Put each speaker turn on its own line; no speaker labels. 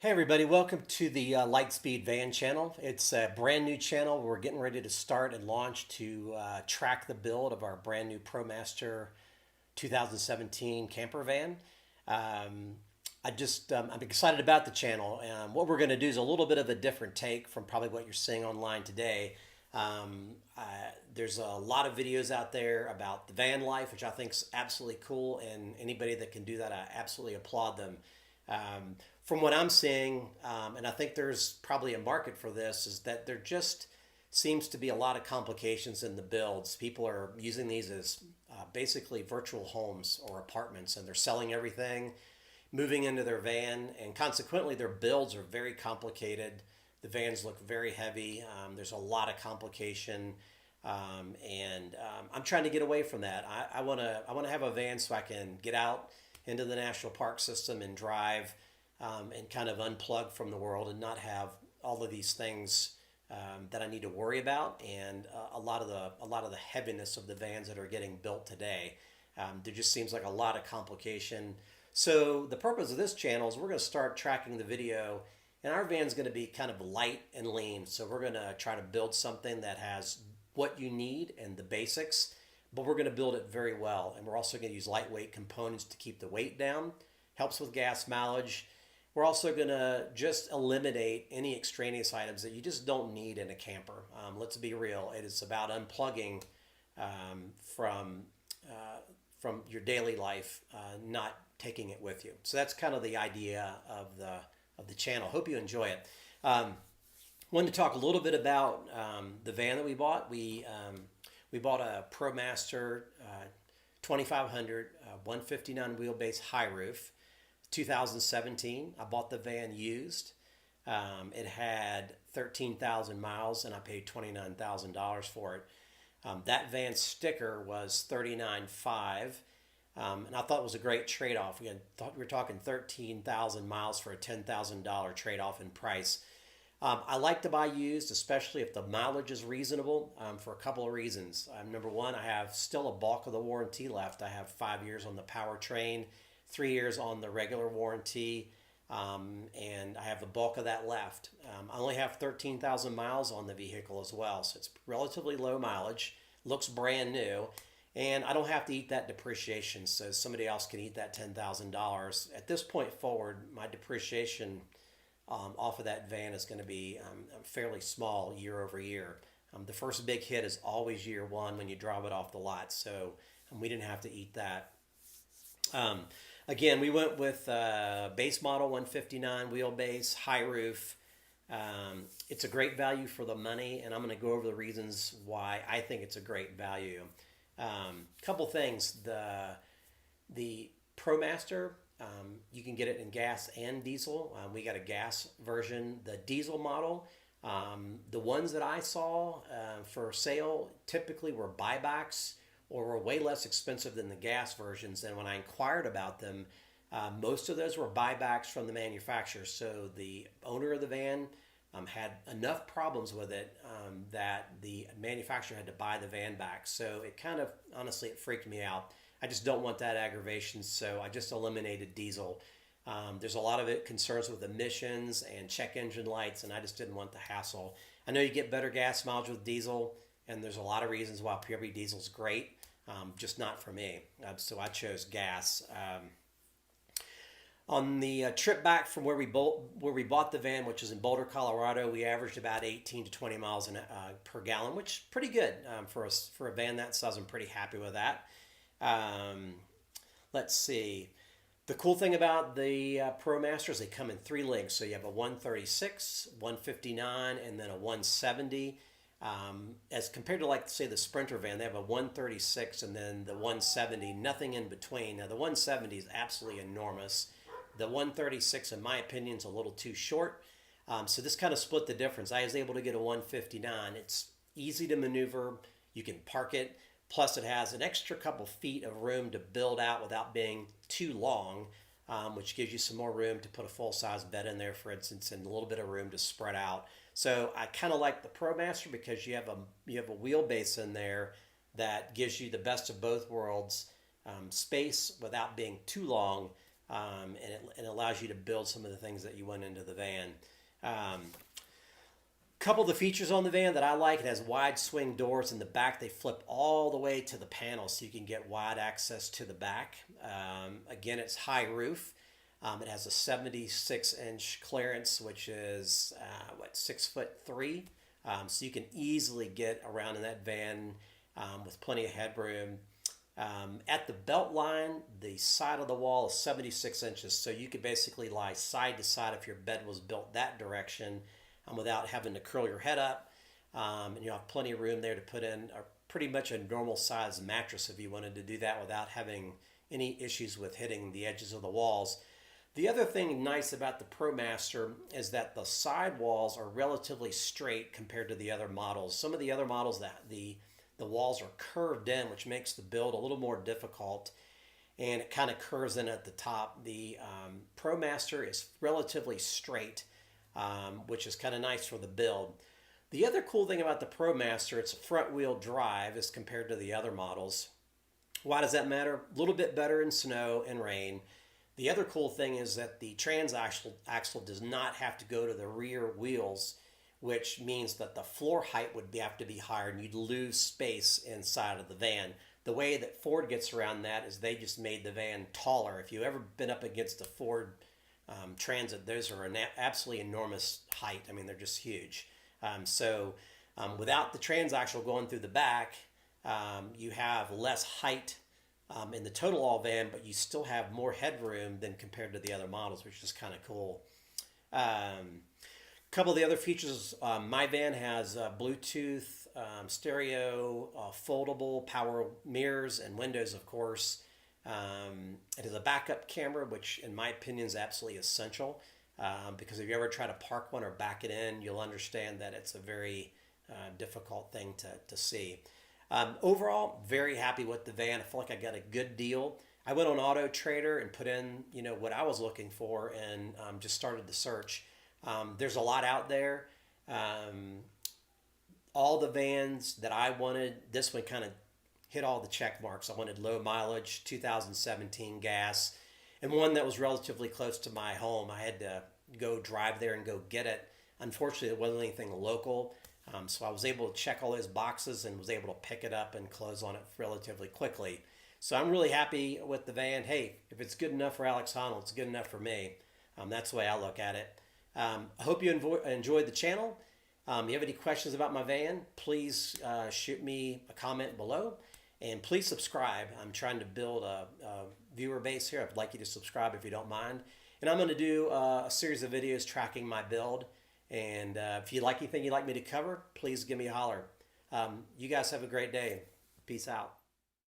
Hey everybody, welcome to the Lightspeed Van channel. It's a brand new channel. We're getting ready to start and launch to track the build of our brand new ProMaster 2017 camper van. I'm excited about the channel. What we're going to do is a little bit of a different take from probably what you're seeing online today. There's a lot of videos out there about the van life, which I think is absolutely cool, and anybody that can do that, I absolutely applaud them. From what I'm seeing, and I think there's probably a market for this, is that there just seems to be a lot of complications in the builds. People are using these as basically virtual homes or apartments, and they're selling everything, moving into their van, and consequently their builds are very complicated. The vans look very heavy. There's a lot of complication, and I'm trying to get away from that. I wanna have a van so I can get out into the national park system and drive, and kind of unplug from the world and not have all of these things that I need to worry about, and a lot of the heaviness of the vans that are getting built today. There just seems like a lot of complication. So the purpose of this channel is we're going to start tracking the video, and our van's going to be kind of light and lean. So we're going to try to build something that has what you need and the basics, but we're going to build it very well. And we're also going to use lightweight components to keep the weight down. Helps with gas mileage. We're also going to just eliminate any extraneous items that you just don't need in a camper. Let's be real. It is about unplugging from your daily life, not taking it with you. So that's kind of the idea of the channel. Hope you enjoy it. Wanted to talk a little bit about the van that we bought. We bought a ProMaster 2500 159 wheelbase high roof, 2017. I bought the van used. It had 13,000 miles, and I paid $29,000 for it. That van sticker was $39,500, and I thought it was a great trade-off. We were talking 13,000 miles for a $10,000 trade-off in price. I like to buy used, especially if the mileage is reasonable, for a couple of reasons. Number one, I have still a bulk of the warranty left. I have 5 years on the powertrain, 3 years on the regular warranty, and I have the bulk of that left. I only have 13,000 miles on the vehicle as well, so it's relatively low mileage, looks brand new, and I don't have to eat that depreciation, so somebody else can eat that $10,000. At this point forward, my depreciation off of that van is going to be fairly small year over year. The first big hit is always year one when you drive it off the lot, so we didn't have to eat that. Again, we went with base model 159 wheelbase, high roof. It's a great value for the money, and I'm going to go over the reasons why I think it's a great value. Couple things. The ProMaster, you can get it in gas and diesel. We got a gas version. The diesel model, the ones that I saw for sale typically were buybacks, or were way less expensive than the gas versions. And when I inquired about them, most of those were buybacks from the manufacturer. So the owner of the van had enough problems with it that the manufacturer had to buy the van back. So it kind of, honestly, it freaked me out. I just don't want that aggravation, so I just eliminated diesel. There's a lot of concerns with emissions and check engine lights, and I just didn't want the hassle. I know you get better gas mileage with diesel, and there's a lot of reasons why pure diesel is great. Just not for me. So I chose gas. On the trip back from where we bought the van, which is in Boulder, Colorado, we averaged about 18 to 20 miles per gallon, which is pretty good for a van that size. I'm pretty happy with that. Let's see. The cool thing about the ProMaster is they come in three lengths. So you have a 136, 159, and then a 170. As compared to, like, say, the Sprinter van, they have a 136 and then the 170, nothing in between. Now, the 170 is absolutely enormous. The 136, in my opinion, is a little too short. So this kind of split the difference. I was able to get a 159. It's easy to maneuver. You can park it. Plus, it has an extra couple feet of room to build out without being too long, which gives you some more room to put a full-size bed in there, for instance, and a little bit of room to spread out. So I kind of like the ProMaster because you have a wheelbase in there that gives you the best of both worlds, space without being too long, and it allows you to build some of the things that you want into the van. Couple of the features on the van that I like: it has wide swing doors in the back. They flip all the way to the panel so you can get wide access to the back. Again, it's high roof. It has a 76-inch clearance, which is 6'3". So you can easily get around in that van with plenty of headroom. At the belt line, the side of the wall is 76 inches, so you could basically lie side to side if your bed was built that direction without having to curl your head up. And you have plenty of room there to put in pretty much a normal size mattress if you wanted to do that without having any issues with hitting the edges of the walls. The other thing nice about the ProMaster is that the side walls are relatively straight compared to the other models. Some of the other models, that the walls are curved in, which makes the build a little more difficult, and it kind of curves in at the top. The ProMaster is relatively straight, which is kind of nice for the build. The other cool thing about the ProMaster, it's front-wheel drive as compared to the other models. Why does that matter? A little bit better in snow and rain. The other cool thing is that the transaxle does not have to go to the rear wheels, which means that the floor height would have to be higher and you'd lose space inside of the van. The way that Ford gets around that is they just made the van taller. If you've ever been up against a Ford Transit, those are an absolutely enormous height. I mean, they're just huge. Without the transaxle going through the back, you have less height in the total all van, but you still have more headroom than compared to the other models, which is kind of cool. Couple of the other features, my van has Bluetooth, stereo, foldable power mirrors, and windows, of course. It has a backup camera, which in my opinion is absolutely essential, because if you ever try to park one or back it in, you'll understand that it's a very difficult thing to see. Overall, very happy with the van. I feel like I got a good deal. I went on Auto Trader and put in, what I was looking for, and just started the search. There's a lot out there. All the vans that I wanted, this one kind of hit all the check marks. I wanted low mileage, 2017 gas, and one that was relatively close to my home. I had to go drive there and go get it. Unfortunately, it wasn't anything local. So I was able to check all those boxes and was able to pick it up and close on it relatively quickly. So I'm really happy with the van. Hey, if it's good enough for Alex Honnold, it's good enough for me. That's the way I look at it. I hope you enjoyed the channel. If you have any questions about my van, please shoot me a comment below. And please subscribe. I'm trying to build a viewer base here. I'd like you to subscribe if you don't mind. And I'm going to do a series of videos tracking my build. And if you like anything you'd like me to cover, please give me a holler. You guys have a great day. Peace out.